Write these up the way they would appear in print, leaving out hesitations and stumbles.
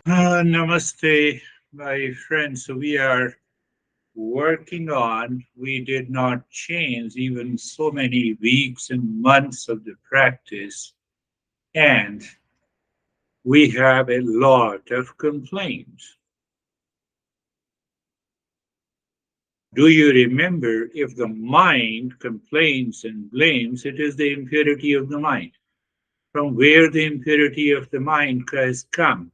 Namaste, my friends. So we are working on, we did not change even so many weeks and months of the practice, and we have a lot of complaints. Do you remember if the mind complains and blames, it is the impurity of the mind? From where the impurity of the mind has come?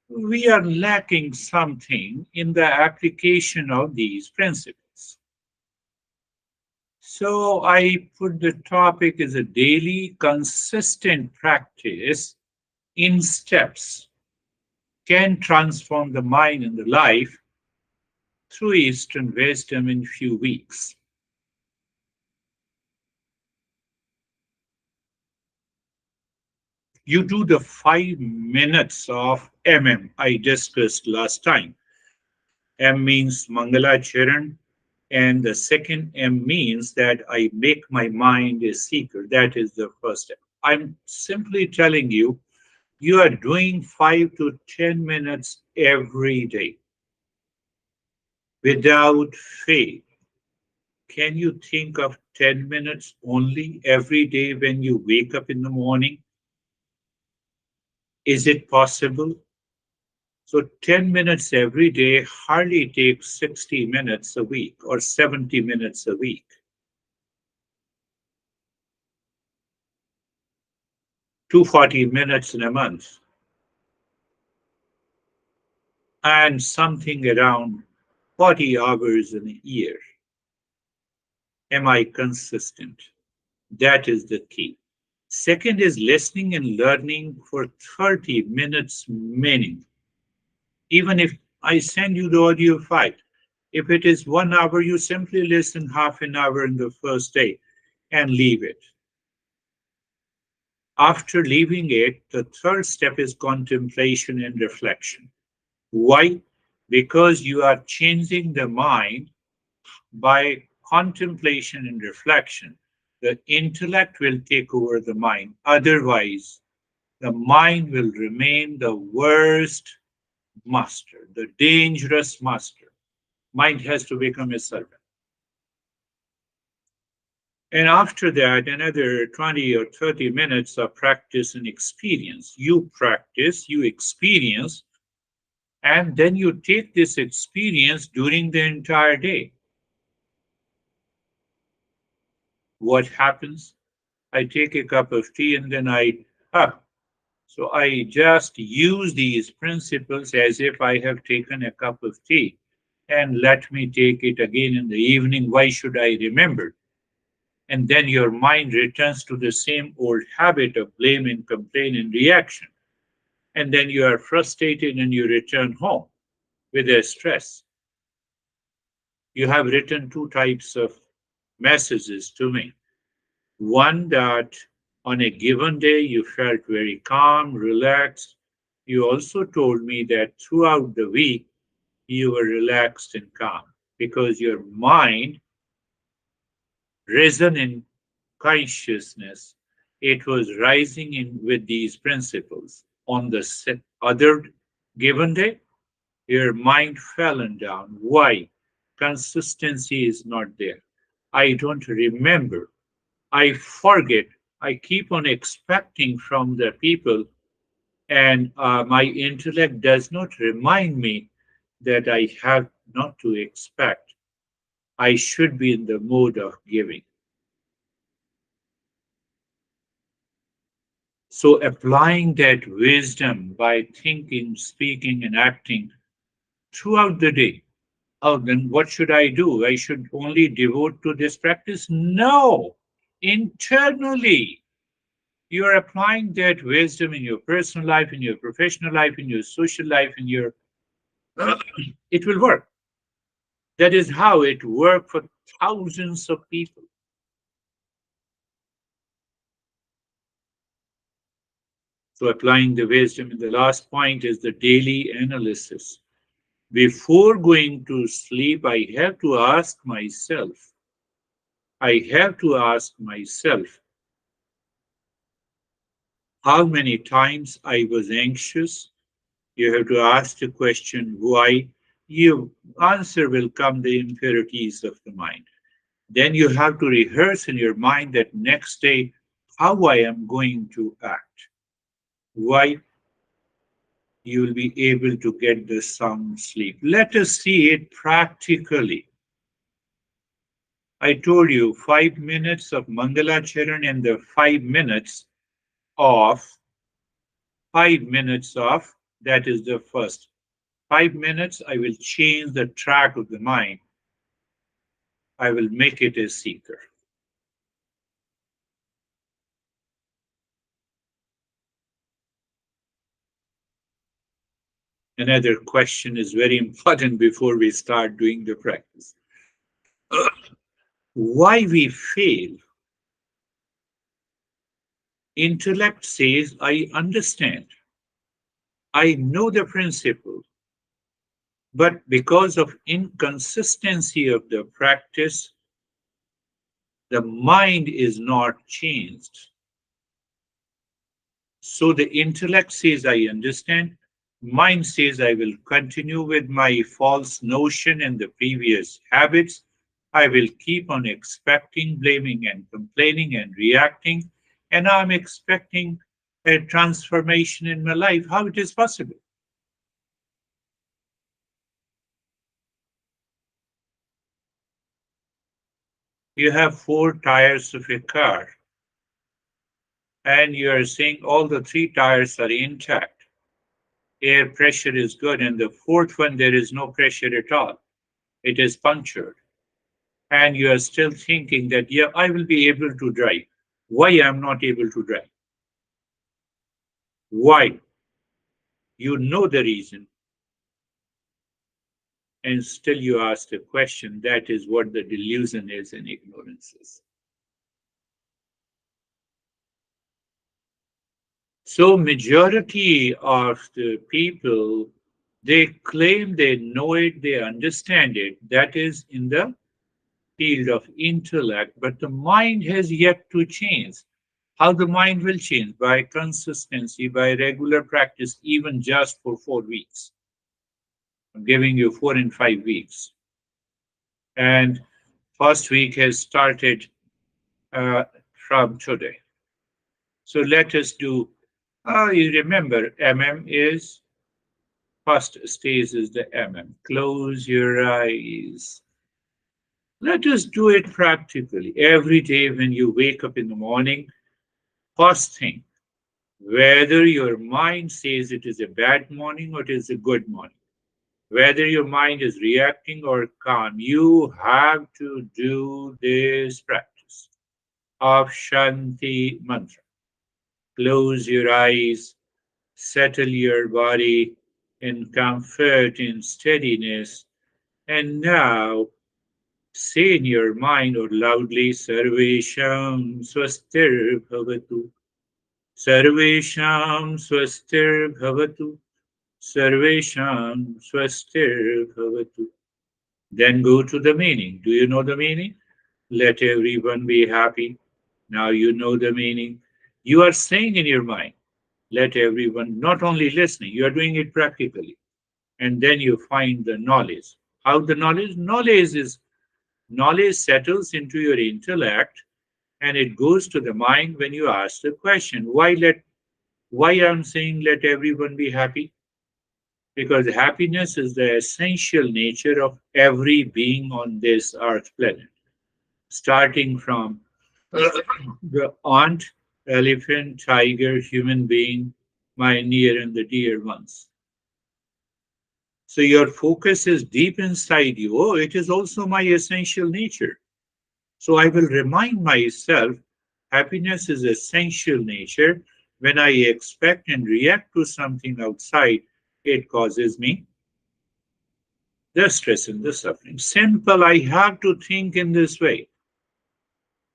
We are lacking something in the application of these principles. So I put the topic as a daily consistent practice in steps can transform the mind and the life through Eastern wisdom in few weeks. You do the 5 minutes of I discussed last time. M means Mangala Charan, and the second M means that I make my mind a seeker. That is the first step. I'm simply telling you, you are doing 5 to 10 minutes every day without fail. Can you think of 10 minutes only every day when you wake up in the morning? Is it possible? So 10 minutes every day hardly takes 60 minutes a week or 70 minutes a week. 240 minutes in a month and something around 40 hours in a year. Am I consistent? That is the key. Second is listening and learning for 30 minutes minimum. Even if I send you the audio file, if it is 1 hour, you simply listen half an hour in the first day and leave it. After leaving it, the third step is contemplation and reflection. Why? Because you are changing the mind by contemplation and reflection. The intellect will take over the mind. Otherwise, the mind will remain the worst master, the dangerous master. Mind has to become a servant. And after that, another 20 or 30 minutes of practice and experience. You practice, you experience, and then you take this experience during the entire day. What happens? I take a cup of tea and then ah, so I just use these principles as if I have taken a cup of tea and let me take it again in the evening. Why should I remember? And then your mind returns to the same old habit of blame and complaint and reaction. And then you are frustrated and you return home with a stress. You have written two types of messages to me. One, that on a given day you felt very calm, relaxed. You also told me that throughout the week you were relaxed and calm because your mind risen in consciousness. It was rising in with these principles. On the other given day, your mind fell and down. Why? Consistency is not there. I don't remember. I forget. I keep on expecting from the people, and my intellect does not remind me that I have not to expect. I should be in the mode of giving. So, applying that wisdom by thinking, speaking, and acting throughout the day. Oh, then what should I do? I should only devote to this practice? No, internally. You are applying that wisdom in your personal life, in your professional life, in your social life, in your it will work. That is how it worked for thousands of people. So applying the wisdom in the last point is the daily analysis. Before going to sleep, I have to ask myself how many times I was anxious, You have to ask the question why. Your answer will come the impurities of the mind. Then you have to rehearse in your mind that next day how I am going to act. Why you will be able to get the sound sleep. Let us see it practically. I told you 5 minutes of Mangalacharan and the 5 minutes of 5 minutes of that is the first 5 minutes. I will change the track of the mind. I will make it a seeker. Another question is very important before we start doing the practice. Why we fail? Intellect says, I understand, I know the principle, but because of inconsistency of the practice, the mind is not changed. So the intellect says, I understand. Mind says, I will continue with my false notion and the previous habits. I will keep on expecting, blaming, and complaining and reacting. And I'm expecting a transformation in my life. How it is possible? You have four tires of a car, and you are saying all the three tires are intact. Air pressure is good, and the fourth one, there is no pressure at all. It is punctured. And you are still thinking that, yeah, I will be able to drive. Why I'm not able to drive? Why? You know the reason, and still you ask the question. That is what the delusion is and ignorance is. So majority of the people, they claim they know it, they understand it. That is in the field of intellect, but the mind has yet to change. How the mind will change? By consistency, by regular practice, even just for 4 weeks. I'm giving you 4 and 5 weeks. And first week has started uh, from today. So let us do, you remember, MM is, first stage is the MM. Close your eyes. Let us do it practically. Every day when you wake up in the morning, first thing, whether your mind says it is a bad morning or it is a good morning, whether your mind is reacting or calm, you have to do this practice of Shanti mantra. Close your eyes, settle your body in comfort, in steadiness, and now say in your mind or loudly, Sarvesham Swastir Bhavatu. Sarvesham Swastir Bhavatu. Sarvesham Swastir Bhavatu. Then go to the meaning. Do you know the meaning? Let everyone be happy. Now you know the meaning. You are saying in your mind, let everyone, not only listening, you are doing it practically. And then you find the knowledge. How the knowledge? Knowledge settles into your intellect and it goes to the mind when you ask the question, why I'm saying let everyone be happy? Because happiness is the essential nature of every being on this earth planet, starting from the ant, elephant, tiger, human being, my near and the dear ones. So your focus is deep inside you. Oh, it is also my essential nature. So I will remind myself happiness is essential nature. When I expect and react to something outside, it causes me the stress and the suffering. Simple, I have to think in this way.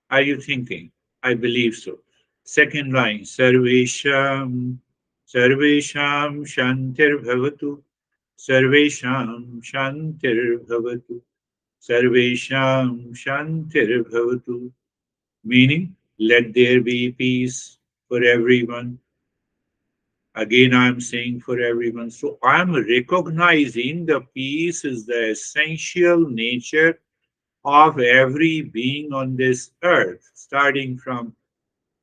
Are you thinking? I believe so. Second line, Sarvesham Shantir Bhavatu, Sarvesham Shantir Bhavatu, Sarvesham Shantir Bhavatu. Meaning, let there be peace for everyone. Again, I'm saying for everyone. So I'm recognizing the peace is the essential nature of every being on this earth, starting from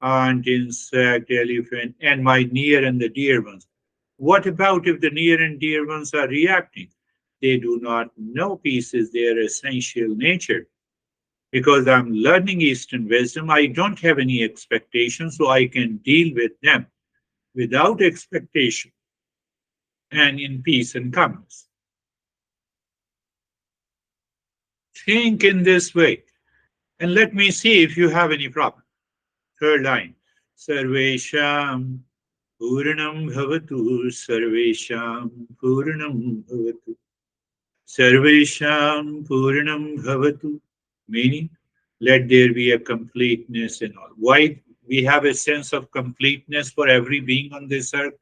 ant, insect, elephant, and my near and the dear ones. What about if the near and dear ones are reacting? They do not know peace is their essential nature. Because I'm learning Eastern wisdom, I don't have any expectations, so I can deal with them without expectation and in peace and calmness. Think in this way, and let me see if you have any problem. Third line. Sarvesham Puranam Bhavatu Sarvesham Puranam Bhavatu Sarvesham Puranam Bhavatu. Meaning, let there be a completeness in all. Why we have a sense of completeness for every being on this earth?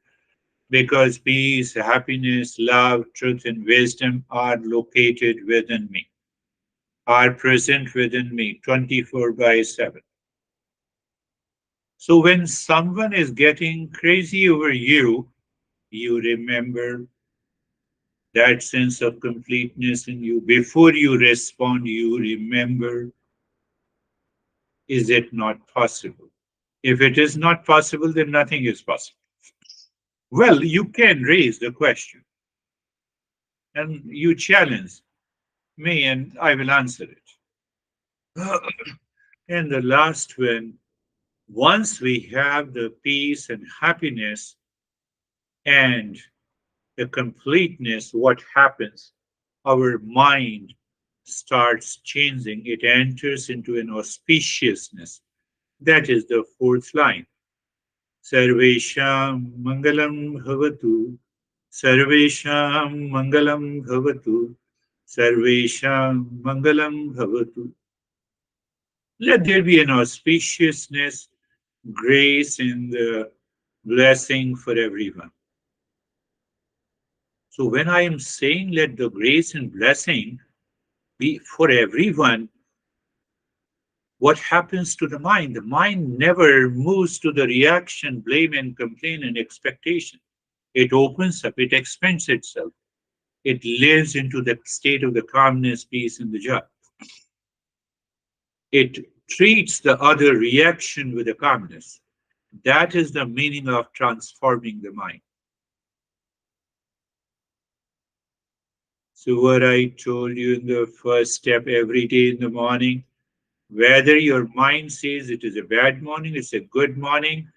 Because peace, happiness, love, truth, and wisdom are located within me, are present within me 24 by 7. So when someone is getting crazy over you, you remember that sense of completeness in you. Before you respond, you remember, is it not possible? If it is not possible, then nothing is possible. Well, you can raise the question and you challenge me, and I will answer it. And the last one, once we have the peace and happiness and the completeness, what happens? Our mind starts changing. It enters into an auspiciousness. That is the fourth line. Sarvesham Mangalam Bhavatu. Sarvesham Mangalam Bhavatu. Sarvesham Mangalam Bhavatu. Let there be an auspiciousness, grace, and the blessing for everyone. So when I am saying let the grace and blessing be for everyone, what happens to the mind? The mind never moves to the reaction, blame, and complaint and expectation. It opens up, it expands itself. It lives into the state of the calmness, peace, and the joy. It treats the other reaction with a calmness. That is the meaning of transforming the mind. So, what I told you in the first step every day in the morning, whether your mind says it is a bad morning, it's a good morning,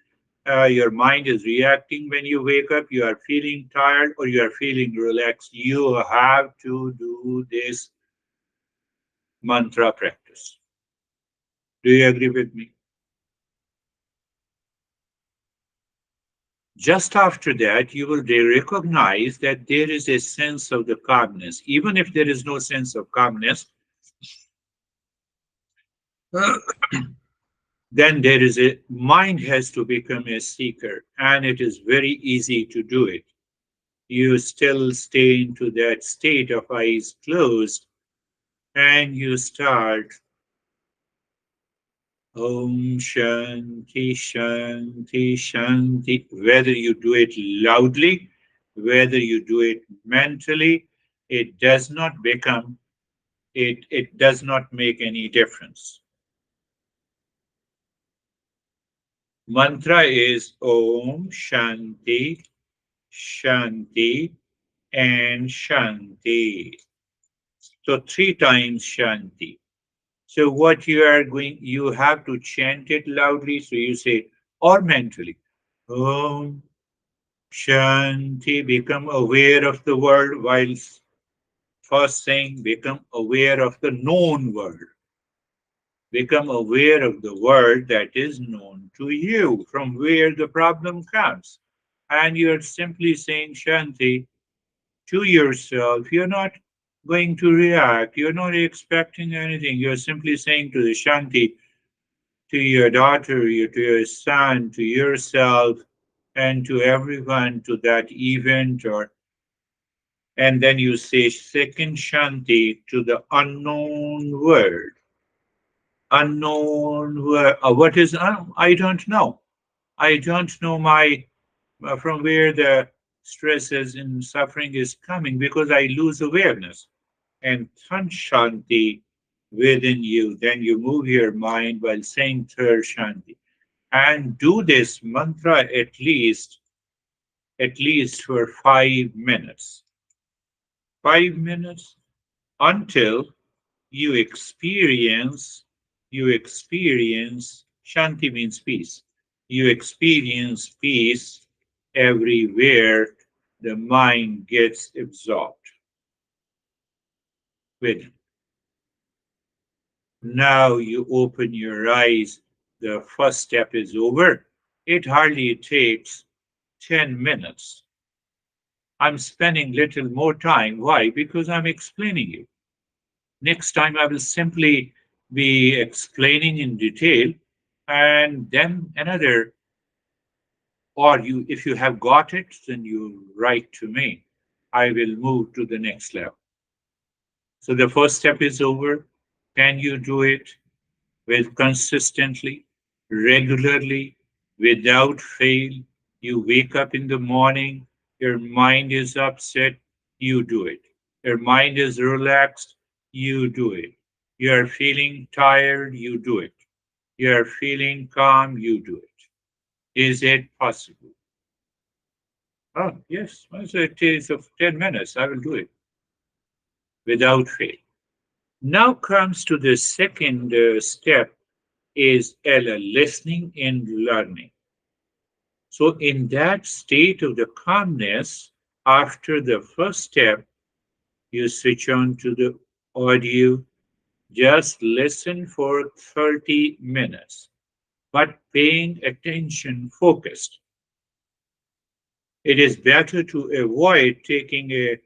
your mind is reacting when you wake up, you are feeling tired or you are feeling relaxed, you have to do this mantra practice. Do you agree with me? Just after that, you will recognize that there is a sense of the calmness. Even if there is no sense of calmness, then there is a mind has to become a seeker, and it is very easy to do it. You still stay into that state of eyes closed, and you start Om Shanti Shanti Shanti. Whether you do it loudly, whether you do it mentally, it does not become, it does not make any difference. Mantra is Om Shanti Shanti and Shanti. So 3 times Shanti. So what you are going, you have to chant it loudly. So you say, or mentally, Om Shanti, become aware of the word while first saying, become aware of the known word. Become aware of the word that is known to you, from where the problem comes. And you're simply saying Shanti to yourself. You're not going to react. You're not expecting anything. You're simply saying to the Shanti, to your daughter, to your son, to yourself, and to everyone, to that event, or and then you say second Shanti to the unknown word. Unknown word. What is I don't know. I don't know my from where the stresses and suffering is coming, because I lose awareness. And Tan Shanti within you. Then you move your mind while saying Third Shanti. And do this mantra at least for 5 minutes. 5 minutes until you experience Shanti means peace. You experience peace everywhere the mind gets absorbed with. Now you open your eyes. The first step is over. It hardly takes 10 minutes. I'm spending little more time. Why? Because I'm explaining you. Next time I will simply be explaining in detail, and then another, or you, if you have got it, then you write to me. I will move to the next level. So the first step is over. Can you do it with consistently, regularly, without fail? You wake up in the morning, your mind is upset, you do it. Your mind is relaxed, you do it. You are feeling tired, you do it. You are feeling calm, you do it. Is it possible? Oh, yes. So it is of 10 minutes. I will do it without fail. Now comes to the second step is listening and learning. So in that state of the calmness, after the first step, you switch on to the audio. Just listen for 30 minutes, but paying attention focused. It is better to avoid taking a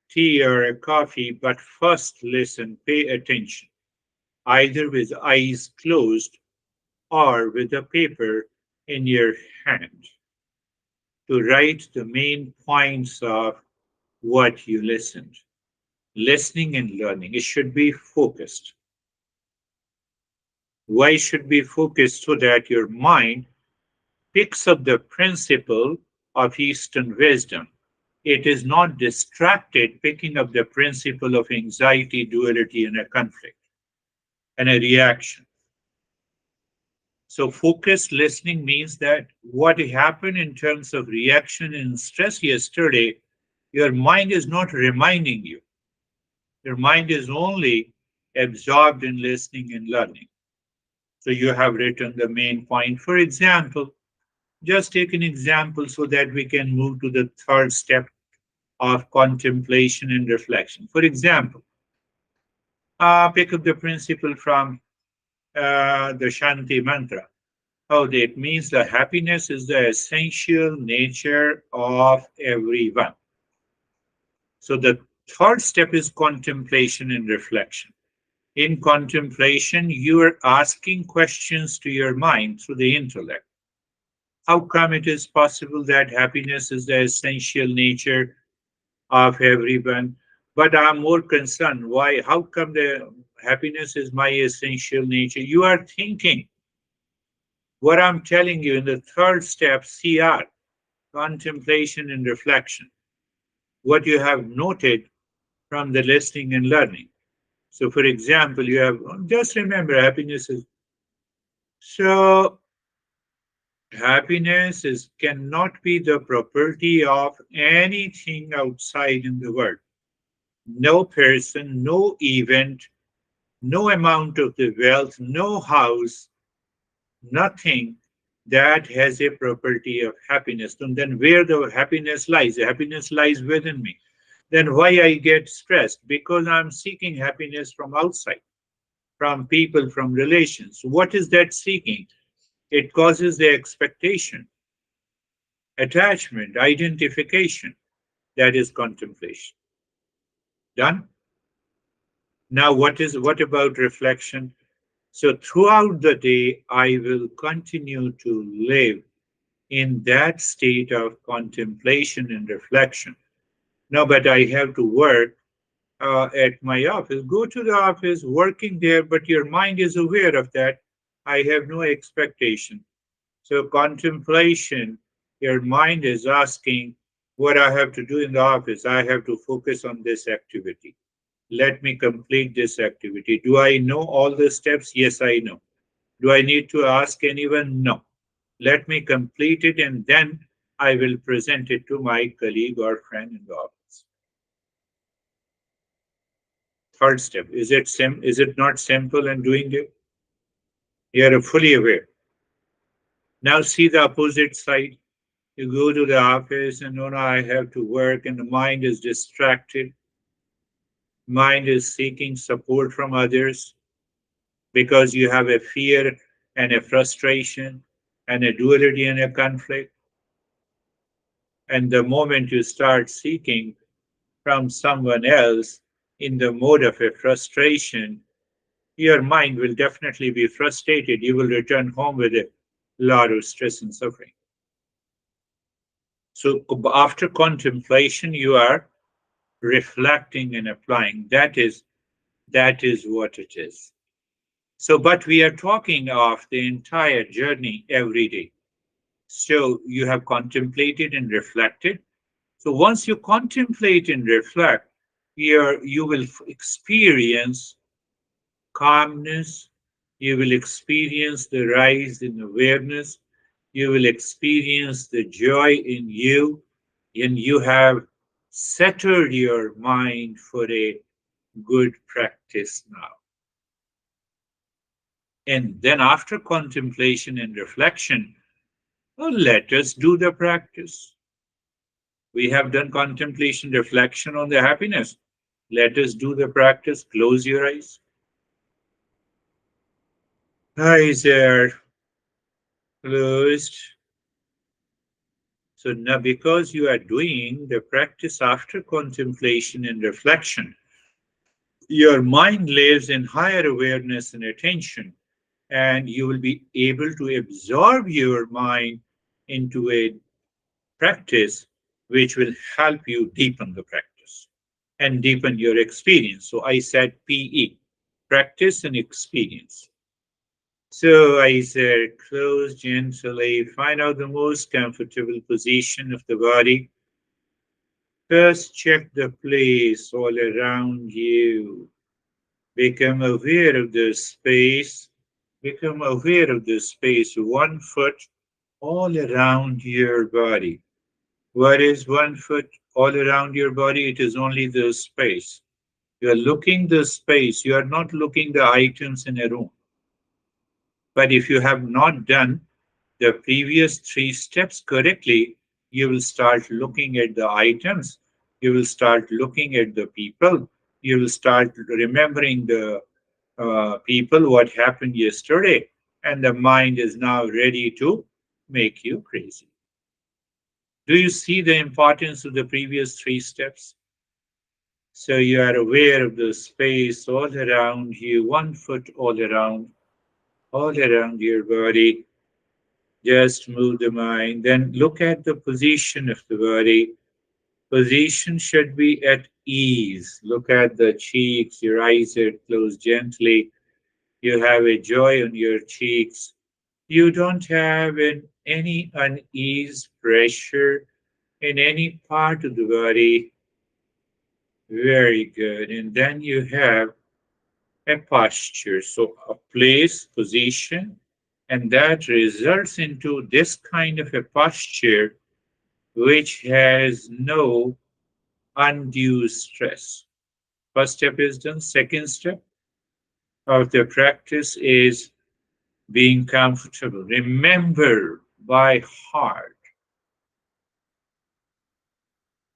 tea or a coffee, but first listen, pay attention, either with eyes closed or with a paper in your hand to write the main points of what you listened. Listening and learning, it should be focused. Why should be focused? So that your mind picks up the principle of Eastern wisdom. It is not distracted picking up the principle of anxiety, duality, and a conflict and a reaction. So, focused listening means that what happened in terms of reaction and stress yesterday, your mind is not reminding you. Your mind is only absorbed in listening and learning. So, you have written the main point. For example, just take an example so that we can move to the third step of contemplation and reflection. For example, pick up the principle from the Shanti mantra. Oh, that means the happiness is the essential nature of everyone. So the third step is contemplation and reflection. In contemplation, you are asking questions to your mind through the intellect. How come it is possible that happiness is the essential nature of everyone? But I'm more concerned why, how come the happiness is my essential nature? You are thinking what I'm telling you in the third step, CR, contemplation and reflection, what you have noted from the listening and learning. So, for example, you have just remember happiness is so happiness is cannot be the property of anything outside in the world. No person, no event, no amount of the wealth, no house, nothing that has a property of happiness. And then where the happiness lies within me. Then why I get stressed? Because I'm seeking happiness from outside, from people, from relations. What is that seeking? It causes the expectation, attachment, identification. That is contemplation. Done? Now what about reflection? So throughout the day, I will continue to live in that state of contemplation and reflection. No, but I have to work at my office. Go to the office, working there, but your mind is aware of that. I have no expectation. So contemplation Your mind is asking what I have to do in the office. I have to focus on this activity. Let me complete this activity. Do I know all the steps? Yes, I know. Do I need to ask anyone? No. Let me complete it and then I will present it to my colleague or friend in the office. Third step, is it not simple and doing it? You are fully aware. Now see the opposite side. You go to the office and no, I have to work and the mind is distracted. Mind is seeking support from others because you have a fear and a frustration and a duality and a conflict. And the moment you start seeking from someone else in the mode of a frustration, your mind will definitely be frustrated. You will return home with a lot of stress and suffering. So after contemplation, you are reflecting and applying. That is what it is. So, but we are talking of the entire journey every day. So you have contemplated and reflected. So once you contemplate and reflect, you will experience calmness, you will experience the rise in awareness, you will experience the joy in you, and you have settled your mind for a good practice now. And then, after contemplation and reflection, well, let us do the practice. We have done contemplation, reflection on the happiness. Let us do the practice. Close your eyes. Eyes are closed. So now, because you are doing the practice after contemplation and reflection, your mind lives in higher awareness and attention, and you will be able to absorb your mind into a practice which will help you deepen the practice and deepen your experience. So I said PE, practice and experience. So I said close gently, find out the most comfortable position of the body. First, check the place all around you. Become aware of the space. Become aware of the space 1 foot all around your body. What is 1 foot all around your body? It is only the space. You are looking the space. You are not looking the items in a room. But if you have not done the previous 3 steps correctly, you will start looking at the items. You will start looking at the people. You will start remembering the people, what happened yesterday, and the mind is now ready to make you crazy. Do you see the importance of the previous 3 steps? So you are aware of the space all around you, 1 foot all around your body. Just move the mind. Then look at the position of the body. Position should be at ease. Look at the cheeks. Your eyes are closed gently. You have a joy on your cheeks. You don't have any unease, pressure in any part of the body. Very good. And then you have a posture. So a place, position, and that results into this kind of a posture which has no undue stress. First step is done. Second step of the practice is being comfortable. Remember by heart,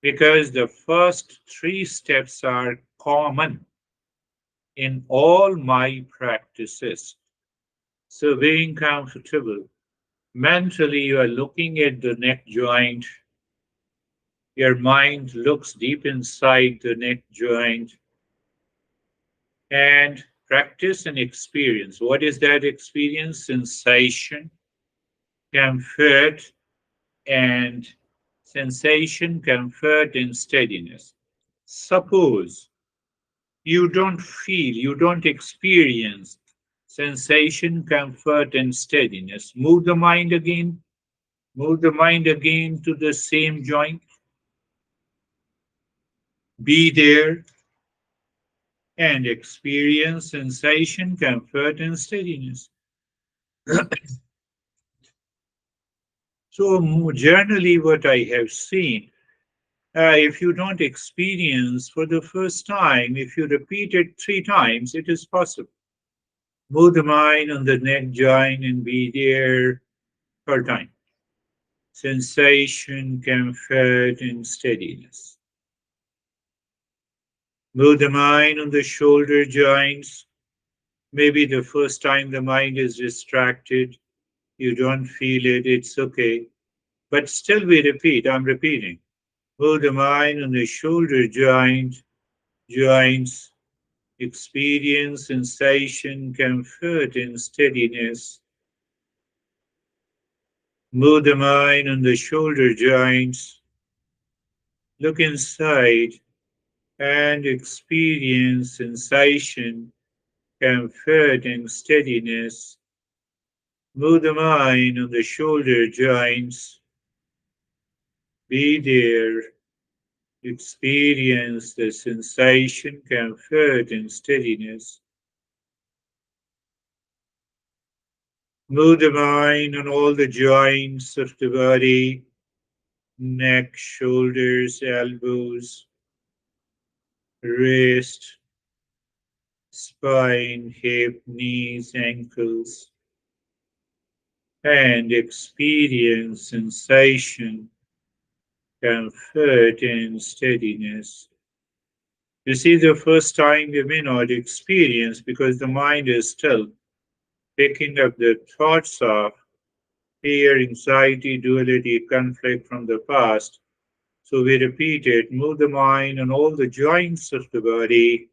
because the first 3 steps are common in all my practices. So being comfortable. Mentally, you are looking at the neck joint. Your mind looks deep inside the neck joint and practice and experience. What is that experience? Sensation, comfort, and comfort, and steadiness. Suppose you don't experience sensation, comfort, and steadiness. Move the mind again. Move the mind again to the same joint. Be there and experience sensation, comfort, and steadiness. So, generally, what I have seen, if you don't experience for the first time, if you repeat it 3 times, it is possible. Move the mind on the neck joint and be there per time. Sensation, comfort, and steadiness. Move the mind on the shoulder joints. Maybe the first time the mind is distracted, you don't feel it, it's okay. But still, we repeat, I'm repeating. Move the mind on the shoulder joints, experience sensation, comfort, and steadiness. Move the mind on the shoulder joints, look inside and experience sensation, comfort, and steadiness. Move the mind on the shoulder joints, be there, experience the sensation, comfort, and steadiness. Move the mind on all the joints of the body, neck, shoulders, elbows, wrist, spine, hip, knees, ankles, and experience sensation, comfort, and steadiness. You see, the first time you may not experience because the mind is still picking up the thoughts of fear, anxiety, duality, conflict from the past. So we repeat it, move the mind on all the joints of the body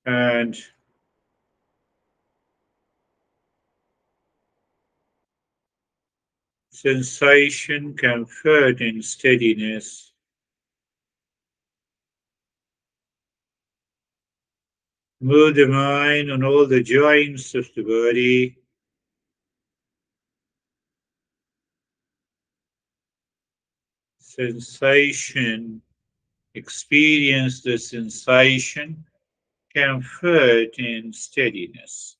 and sensation, comfort, and steadiness. Move the mind on all the joints of the body. Sensation, experience the sensation, comfort, and steadiness.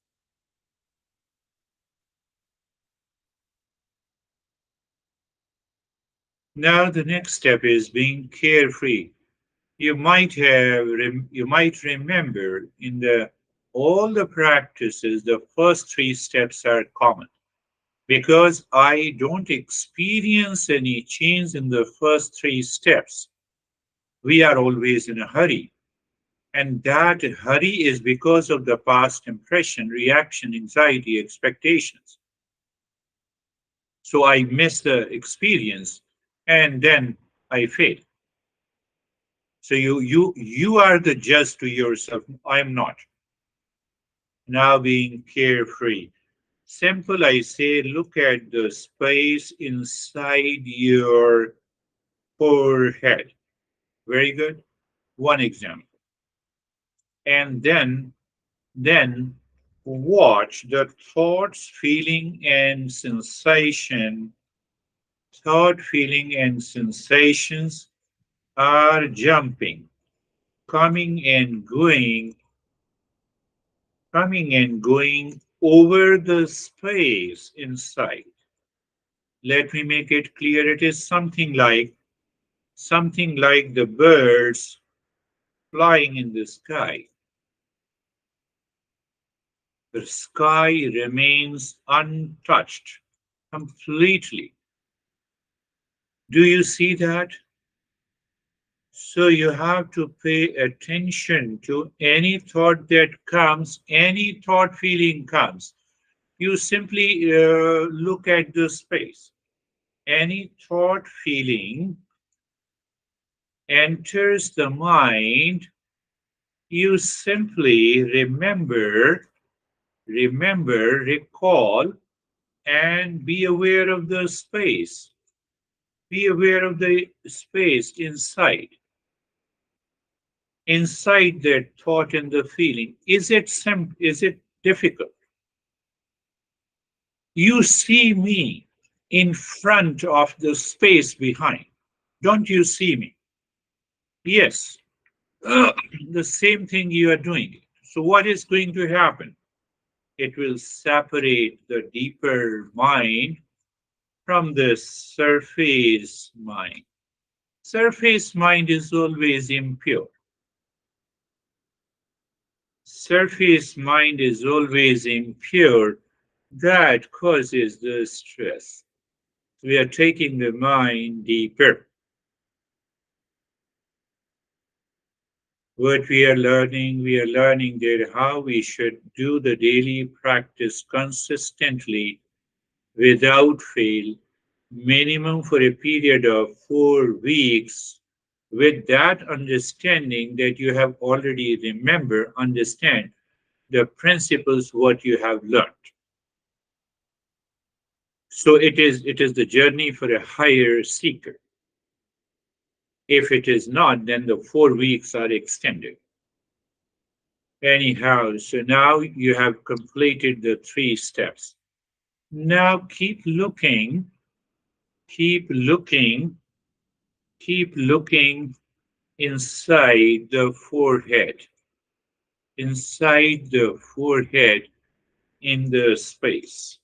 Now the next step is being carefree. You might remember in the all the practices, the first 3 steps are common because I don't experience any change in the first 3 steps. We are always in a hurry. And that hurry is because of the past impression, reaction, anxiety, expectations. So I miss the experience and then I fail. So you are the judge to yourself. I am not. Now being carefree. Simple, I say, look at the space inside your forehead. Very good. One example. And then watch the thoughts, feeling, and sensation. Thought, feeling, and sensations are jumping, coming and going, coming and going over the space inside. Let me make it clear. It is something like the birds flying in the sky. The sky remains untouched completely. Do you see that? So you have to pay attention to any thought that comes, any thought feeling comes. You simply look at the space. Any thought feeling enters the mind, you simply recall, and be aware of the space. Be aware of the space inside that thought and the feeling. Is it difficult? You see me. in front of the space behind. Don't you see me? Yes. The same thing you are doing. So, what is going to happen? It will separate the deeper mind from the surface mind. Surface mind is always impure. Surface mind is always impure. That causes the stress. We are taking the mind deeper. What we are learning that how we should do the daily practice consistently without fail, minimum for a period of 4 weeks, with that understanding that you have already understand the principles what you have learned. So it is the journey for a higher seeker. If it is not, then the 4 weeks are extended. Anyhow, so now you have completed the 3 steps. Now keep looking, keep looking inside the forehead, inside the forehead in the space.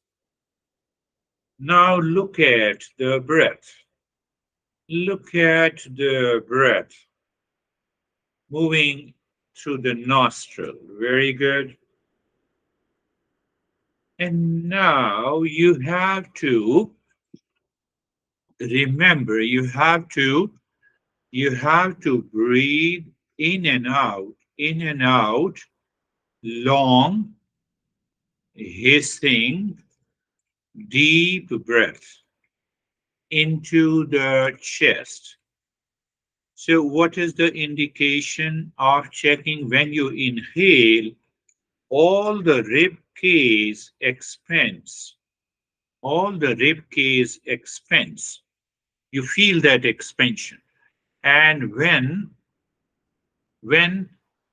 Now look at the breath. Look at the breath moving through the nostril. Very good. And now you have to remember, you have to breathe in and out, long, hissing, deep breath into the chest. So, what is the indication of checking when you inhale? All the rib cage expands. All the rib cage expands. You feel that expansion. And when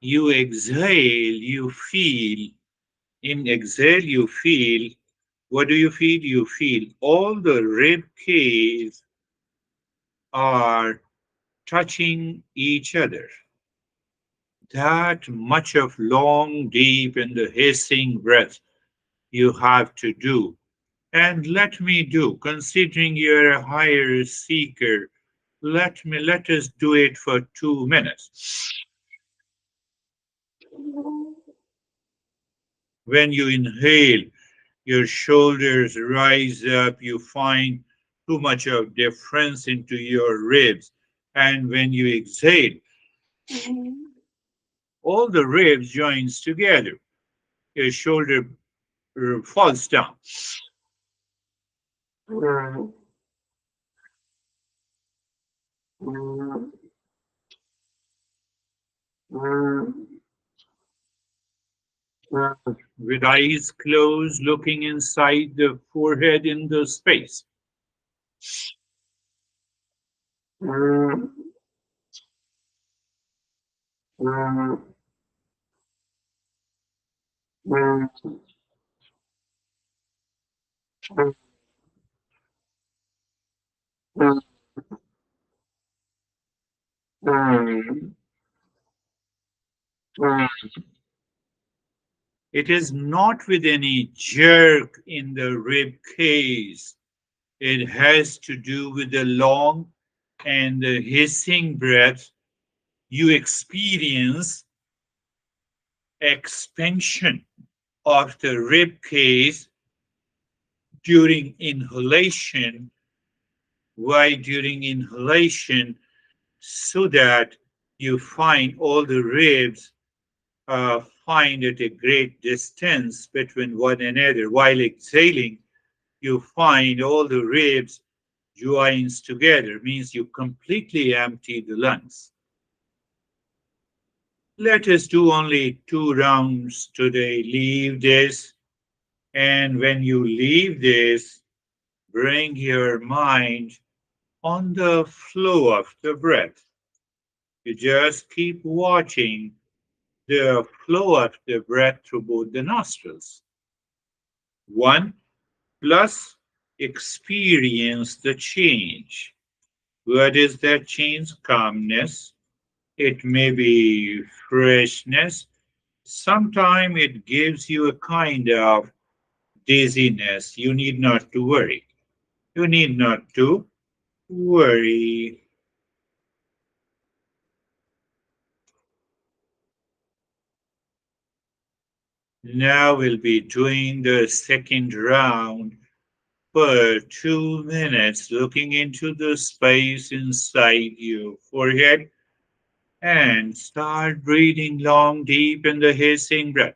you exhale, you feel, what do you feel? You feel all the rib cage are touching each other. That much of long, deep, and the hissing breath you have to do. And let me do, considering you're a higher seeker, let us do it for 2 minutes. When you inhale, your shoulders rise up, you find too much of difference into your ribs. And when you exhale, all the ribs joins together. Your shoulder falls down. With eyes closed, looking inside the forehead in the space. It is not with any jerk in the rib cage. It has to do with the long and the hissing breath. You experience expansion of the rib cage during inhalation. Why during inhalation? So that you find all the ribs find at a great distance between one another. While exhaling, you find all the ribs joins together, means you completely empty the lungs. Let us do only 2 rounds today. Leave this, and when you leave this, bring your mind on the flow of the breath. You just keep watching the flow of the breath through both the nostrils. 1 plus experience the change. What is that change? Calmness. It may be freshness. Sometimes it gives you a kind of dizziness. You need not to worry. You need not to worry. Now we'll be doing the second round for 2 minutes, looking into the space inside your forehead and start breathing long, deep in the hissing breath.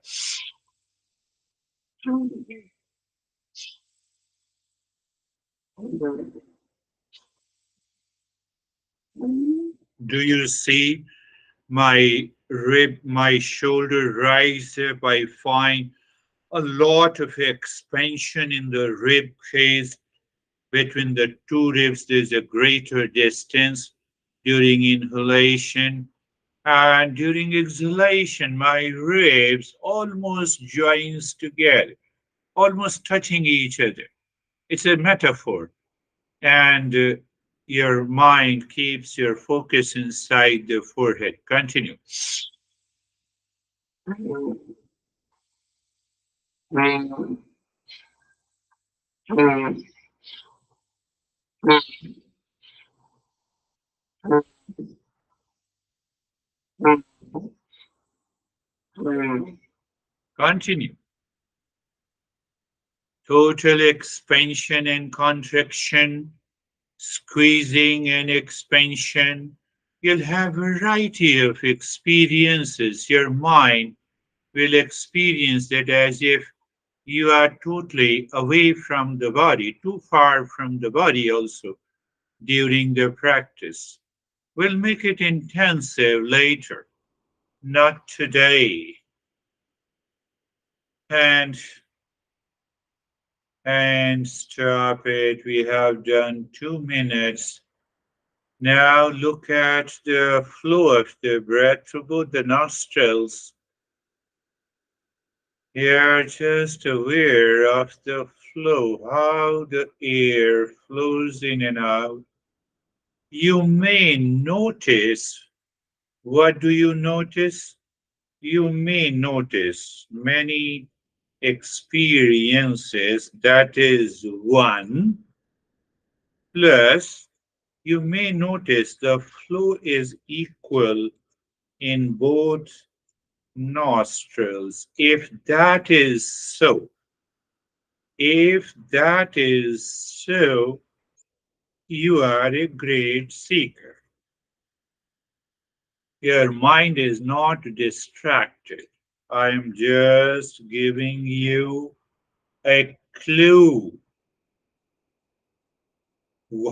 Do you see my shoulder rise up? I find a lot of expansion in the rib cage. Between the two ribs, there's a greater distance during inhalation. And during exhalation, my ribs almost joins together, almost touching each other. It's a metaphor. And your mind keeps your focus inside the forehead. Continue. Continue. Total expansion and contraction, squeezing and expansion. You'll have a variety of experiences. Your mind will experience that as if you are totally away from the body, too far from the body also during the practice. We'll make it intensive later, not today. And stop it. We have done 2 minutes. Now look at the flow of the breath through both the nostrils. You're just aware of the flow, how the air flows in and out. You may notice, what do you notice? You may notice many experiences, that is one, plus you may notice the flow is equal in both nostrils. If that is so, you are a great seeker. Your mind is not distracted. I am just giving you a clue.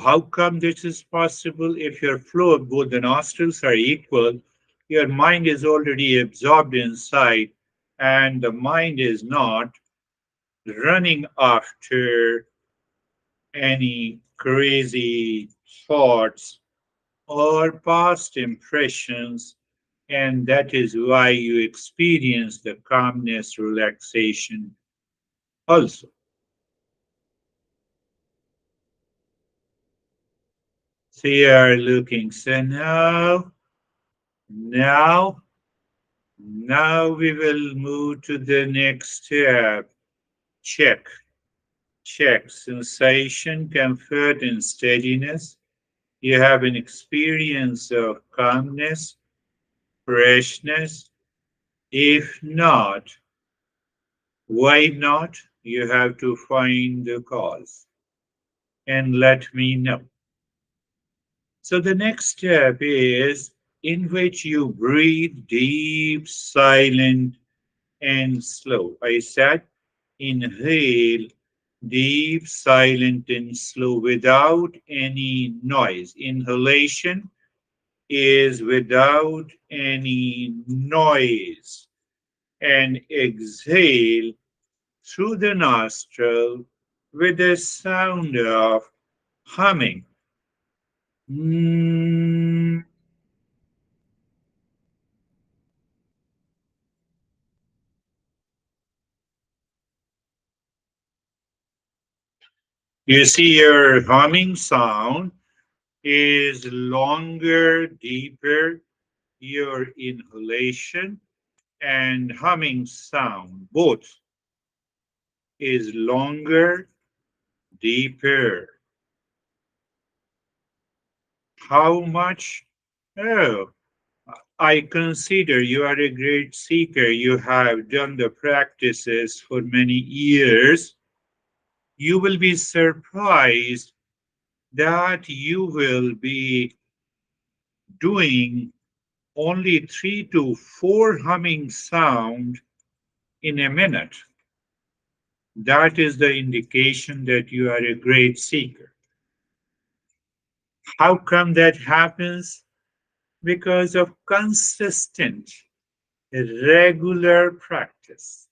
How come this is possible? If your flow of both the nostrils are equal, your mind is already absorbed inside, and the mind is not running after any crazy thoughts or past impressions, and that is why you experience the calmness, relaxation also. So you are looking. So now, now we will move to the next step. Check, check sensation, comfort, and steadiness. You have an experience of calmness, freshness. If not, why not? You have to find the cause and let me know. So the next step is in which you breathe deep, silent, and slow. I said inhale deep, silent, and slow without any noise. Inhalation is without any noise. And exhale through the nostril with the sound of humming. Mm. You see, your humming sound is longer, deeper. Your inhalation and humming sound both is longer, deeper. How much? Oh, I consider you are a great seeker. You have done the practices for many years. You will be surprised that you will be doing only 3 to 4 humming sound in a minute. That is the indication that you are a great seeker. How come that happens? Because of consistent, regular practice.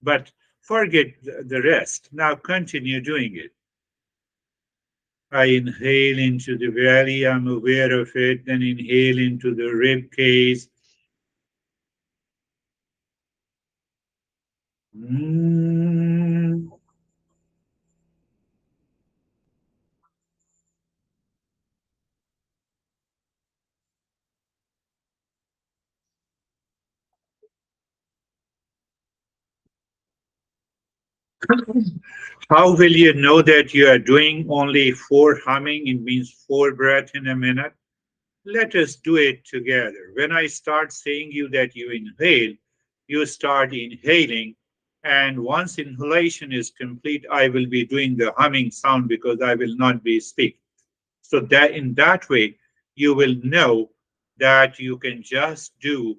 But forget the rest. Now continue doing it. I inhale into the belly, I'm aware of it, then inhale into the rib cage. Mm. How will you know that you are doing only 4 humming? It means 4 breaths in a minute. Let us do it together. When I start saying you that you inhale, you start inhaling. And once inhalation is complete, I will be doing the humming sound because I will not be speaking. So that in that way, you will know that you can just do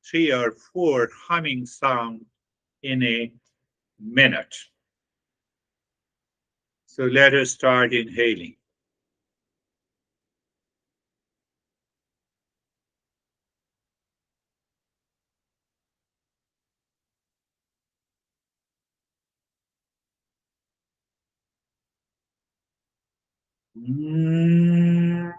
3 or 4 humming sound in a minute. So let us start inhaling. Mm.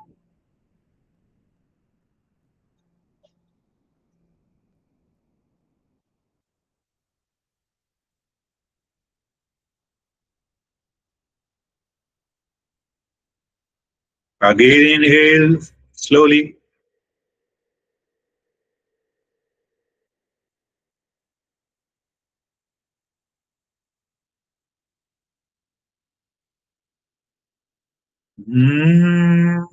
Again, inhale slowly. Mm.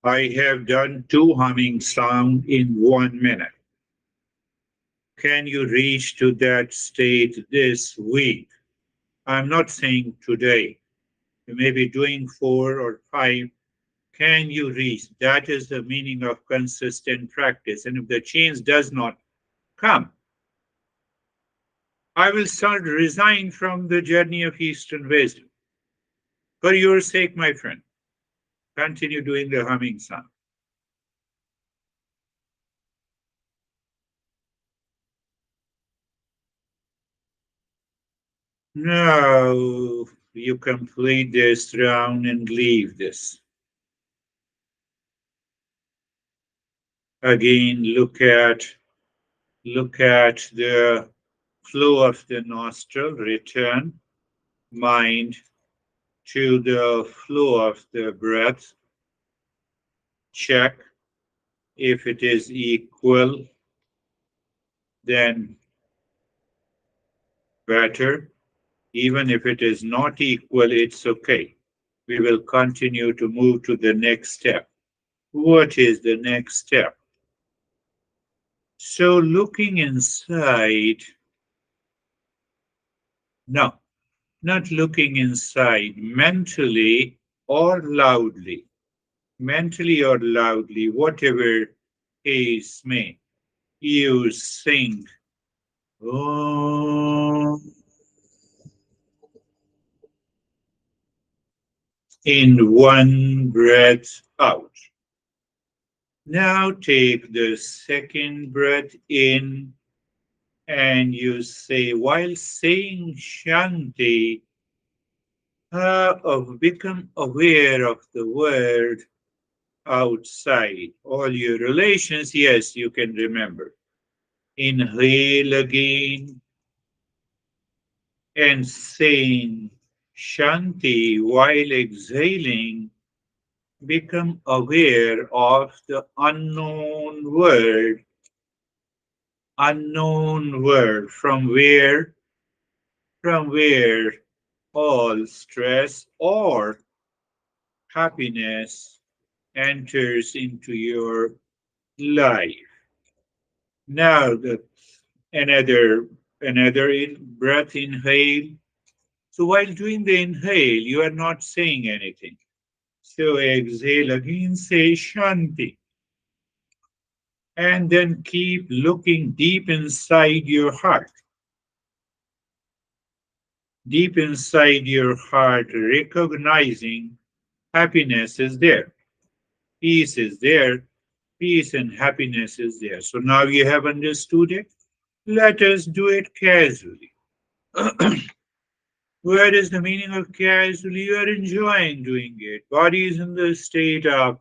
I have done 2 humming sound in 1 minute. Can you reach to that state this week? I'm not saying today. You may be doing 4 or 5. Can you reach? That is the meaning of consistent practice. And if the change does not come, I will start resign from the journey of Eastern wisdom. For your sake, my friend, continue doing the humming sound. Now you complete this round and leave this. Again, look at the flow of the nostril, return mind to the flow of the breath. Check if it is equal, then better. Even if it is not equal, it's okay. We will continue to move to the next step. What is the next step? So, looking inside, no, not looking inside, mentally or loudly, whatever case may, you sing Om in one breath out. Now take the second breath in and you say, while saying Shanti, of become aware of the world outside. All your relations, yes, you can remember. Inhale again and saying Shanti while exhaling, become aware of the unknown world from where all stress or happiness enters into your life. Now another breath inhale. So while doing the inhale, you are not saying anything. So exhale again, say Shanti. And then keep looking deep inside your heart, recognizing happiness is there, peace is there, peace and happiness is there. So now you have understood it. Let us do it casually. What is the meaning of casually? You are enjoying doing it. Body is in the state of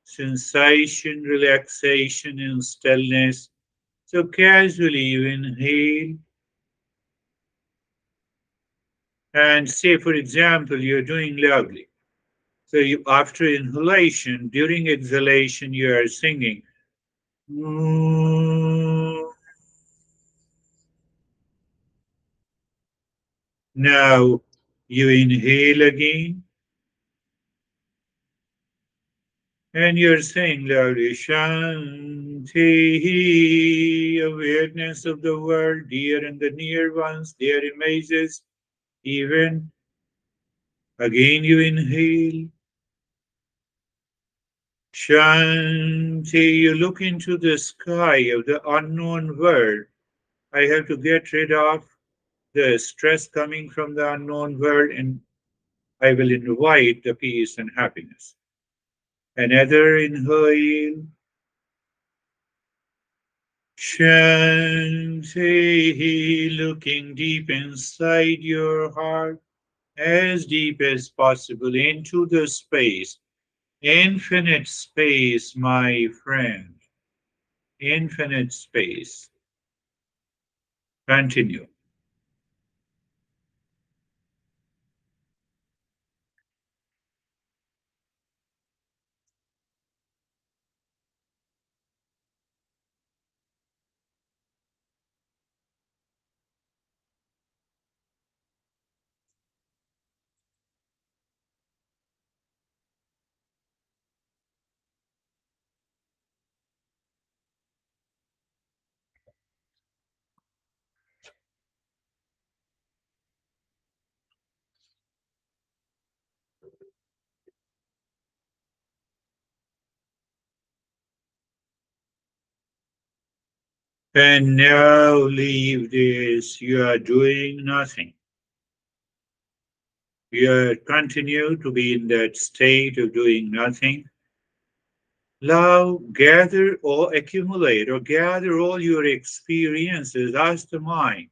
sensation, relaxation, and stillness. So casually you inhale and say, for example, you're doing lovely. So you, after inhalation, during exhalation, you are singing. Now you inhale again and you're saying loudly, Shanti, awareness of the world, dear and the near ones, their images, even. Again you inhale. Shanti, you look into the sky of the unknown world. I have to get rid of the stress coming from the unknown world and I will invite the peace and happiness. Another inhale. Shanti, looking deep inside your heart, as deep as possible into the space. Infinite space, my friend. Infinite space. Continue. And now leave this. You are doing nothing. You continue to be in that state of doing nothing. Now gather or accumulate or gather all your experiences. Ask the mind.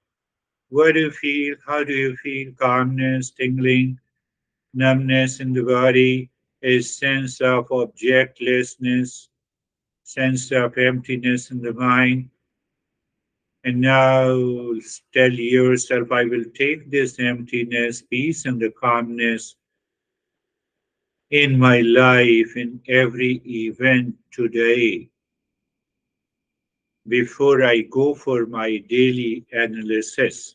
What do you feel? How do you feel? Calmness, tingling, numbness in the body, a sense of objectlessness, sense of emptiness in the mind. And now tell yourself, I will take this emptiness, peace, and the calmness in my life, in every event today, before I go for my daily analysis,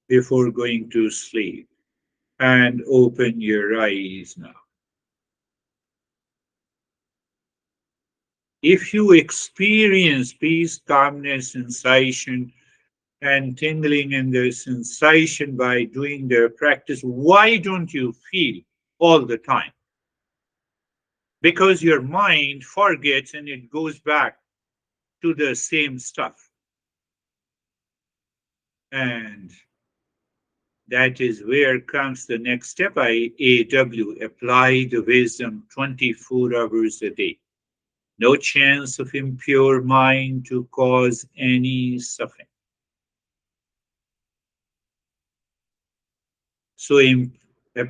before going to sleep. And open your eyes now. If you experience peace, calmness, sensation, and tingling in the sensation by doing the practice, why don't you feel all the time? Because your mind forgets and it goes back to the same stuff. And that is where comes the next step. Apply the wisdom 24 hours a day. No chance of impure mind to cause any suffering. So, uh,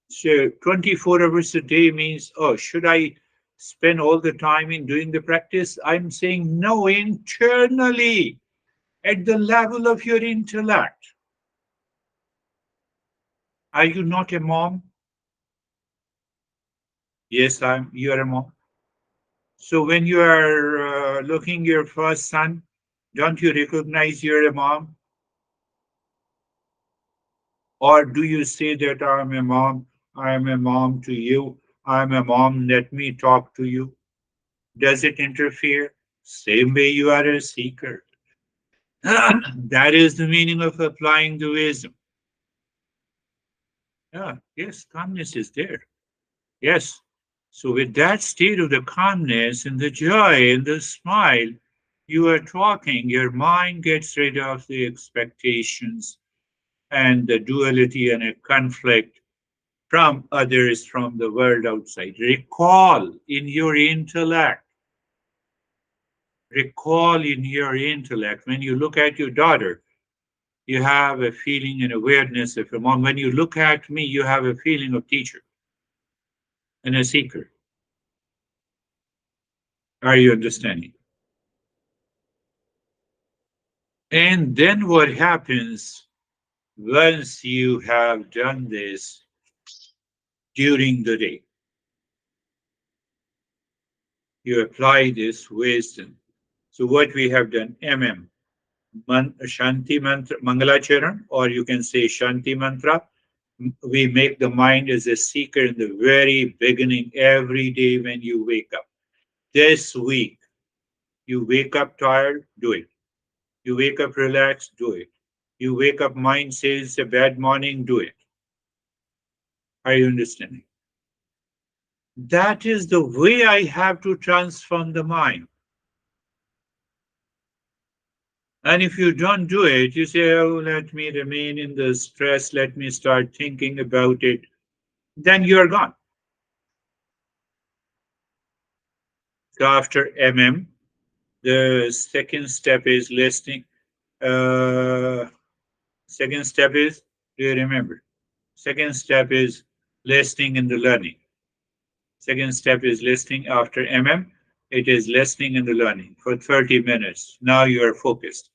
so 24 hours a day means, oh, should I spend all the time in doing the practice? I'm saying no, internally, at the level of your intellect. Are you not a mom? Yes, you are a mom. So when you are looking your first son, don't you recognize you're a mom? Or do you say that I'm a mom to you, I'm a mom, let me talk to you? Does it interfere? Same way you are a seeker. That is the meaning of applying the wisdom. Yeah, yes, calmness is there. Yes. So with that state of the calmness and the joy and the smile, you are talking, your mind gets rid of the expectations and the duality and a conflict from others, from the world outside. Recall in your intellect. When you look at your daughter, you have a feeling and awareness of a mom. When you look at me, you have a feeling of teacher and a seeker. Are you understanding? And then what happens once you have done this during the day? You apply this wisdom. So what we have done, Shanti Mantra, Mangalacharan, or you can say Shanti Mantra. We make the mind as a seeker in the very beginning, every day when you wake up. This week, you wake up tired, do it. You wake up relaxed, do it. You wake up, mind says a bad morning, do it. Are you understanding? That is the way I have to transform the mind. And if you don't do it, you say, oh, let me remain in the stress, let me start thinking about it, then you're gone. So after the second step is listening. Uh, Second step is, do you remember? Second step is listening and the learning. Second step is listening after It is listening and the learning for 30 minutes. Now you are focused.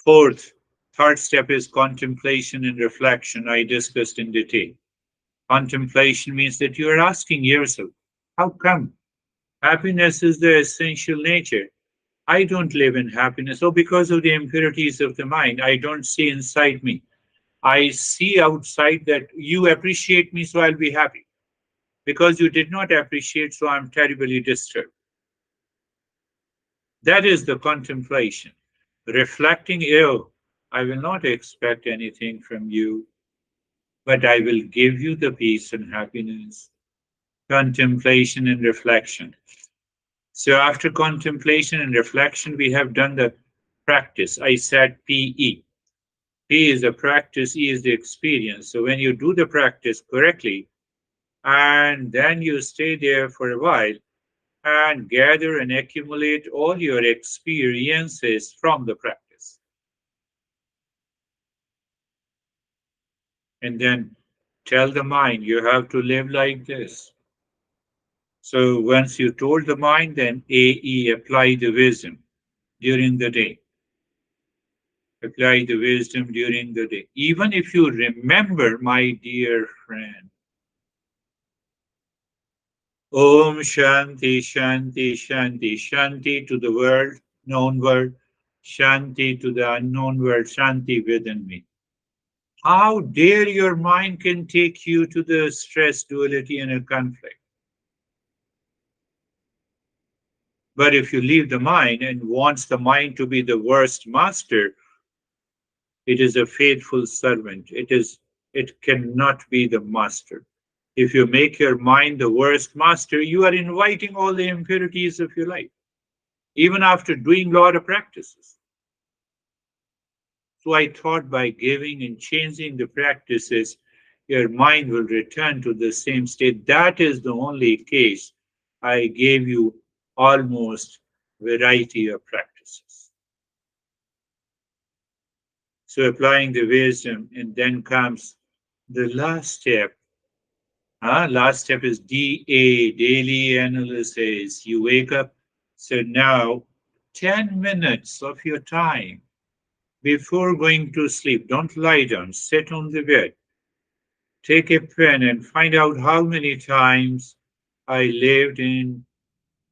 Third step is contemplation and reflection. I discussed in detail. Contemplation means that you are asking yourself, how come? Happiness is the essential nature. I don't live in happiness. So, because of the impurities of the mind, I don't see inside me. I see outside that you appreciate me, so I'll be happy. Because you did not appreciate, so I'm terribly disturbed. That is the contemplation. Reflecting, oh, I will not expect anything from you, but I will give you the peace and happiness. Contemplation and reflection. So, after contemplation and reflection, we have done the practice. I said PE. P is the practice, E is the experience. So, when you do the practice correctly, and then you stay there for a while and gather and accumulate all your experiences from the practice. And then tell the mind, you have to live like this. So once you told the mind, then AE, apply the wisdom during the day. Apply the wisdom during the day. Even if you remember, my dear friend, Om Shanti, Shanti, Shanti, Shanti to the world, known world, Shanti to the unknown world, Shanti within me. How dare your mind can take you to the stress, duality, and a conflict. But if you leave the mind and wants the mind to be the worst master, it is a faithful servant. It cannot be the master. If you make your mind the worst master, you are inviting all the impurities of your life, even after doing a lot of practices. So I thought by giving and changing the practices, your mind will return to the same state. That is the only case I gave you almost variety of practices. So applying the wisdom, and then comes the last step. Last step is DA, daily analysis. You wake up. So now, 10 minutes of your time before going to sleep, don't lie down, sit on the bed. Take a pen and find out how many times I lived in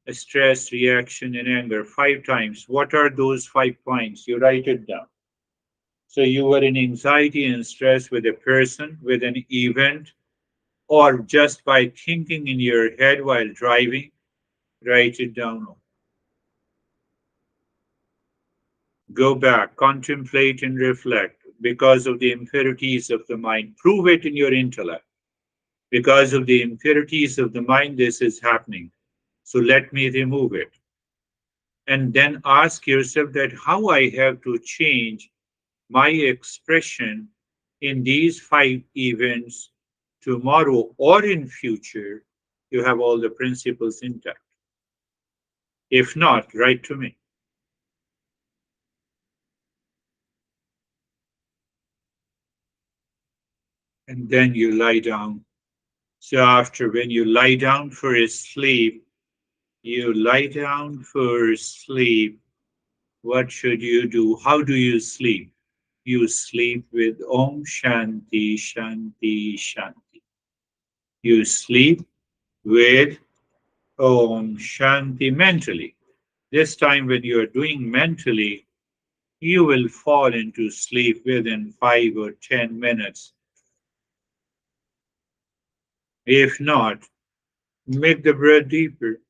a stress, reaction, and anger. 5 times. What are those 5 points? You write it down. So you were in anxiety and stress with a person, with an event, or just by thinking in your head while driving, write it down. Go back, contemplate and reflect because of the impurities of the mind. Prove it in your intellect. Because of the impurities of the mind, this is happening. So let me remove it. And then ask yourself that how I have to change my expression in these 5 events tomorrow or in future. You have all the principles intact. If not, write to me. And then you lie down. So after when you lie down for a sleep, you lie down for sleep. What should you do? How do you sleep? You sleep with Om Shanti Shanti Shanti. You sleep with Om Shanti mentally. This time, when you are doing mentally, you will fall into sleep within 5 or 10 minutes. If not, make the breath deeper.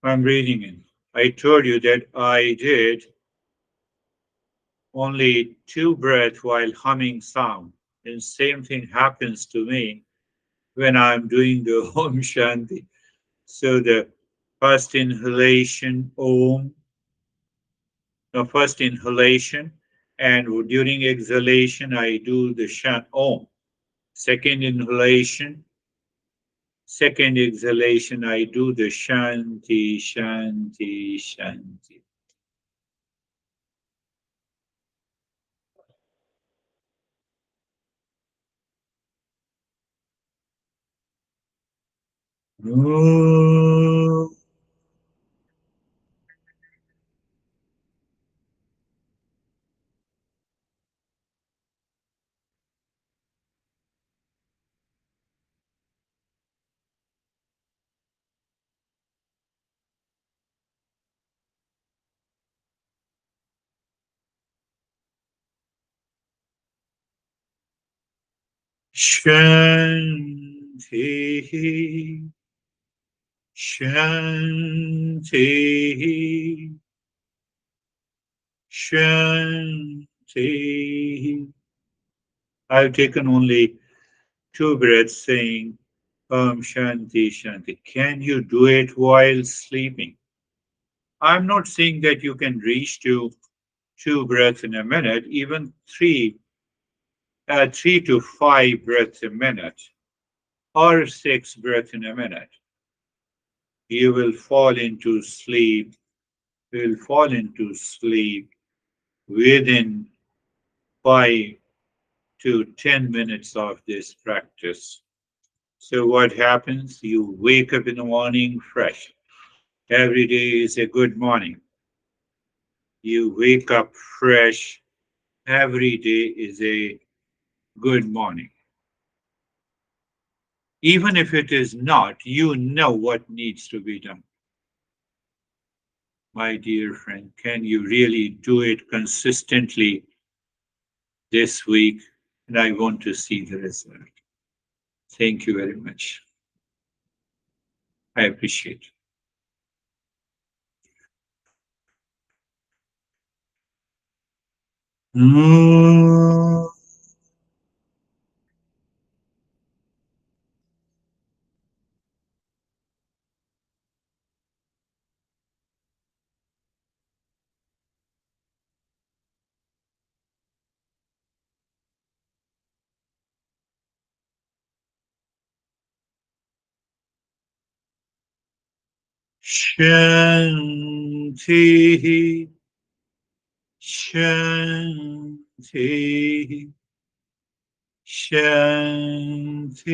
I'm reading it. I told you that I did only 2 breaths while humming sound. And same thing happens to me when I'm doing the Om Shanti. So the first inhalation, Om, the first inhalation, and during exhalation, I do the Shan Om. Second inhalation, second exhalation, I do the Shanti, Shanti, Shanti. Om Shanti, Shanti, Shanti. I've taken only 2 breaths saying Om Shanti Shanti. Can you do it while sleeping? I'm not saying that you can reach to 2 breaths in a minute, even 3 to 5 breaths a minute, or 6 breaths in a minute. You will fall into sleep. You will fall into sleep within 5 to 10 minutes of this practice. So what happens? You wake up in the morning fresh. Every day is a good morning. You wake up fresh. Every day is a good morning. Even if it is not, you know what needs to be done. My dear friend, can you really do it consistently this week? And I want to see the result. Thank you very much. I appreciate it. Shanti, Shanti, Shanti.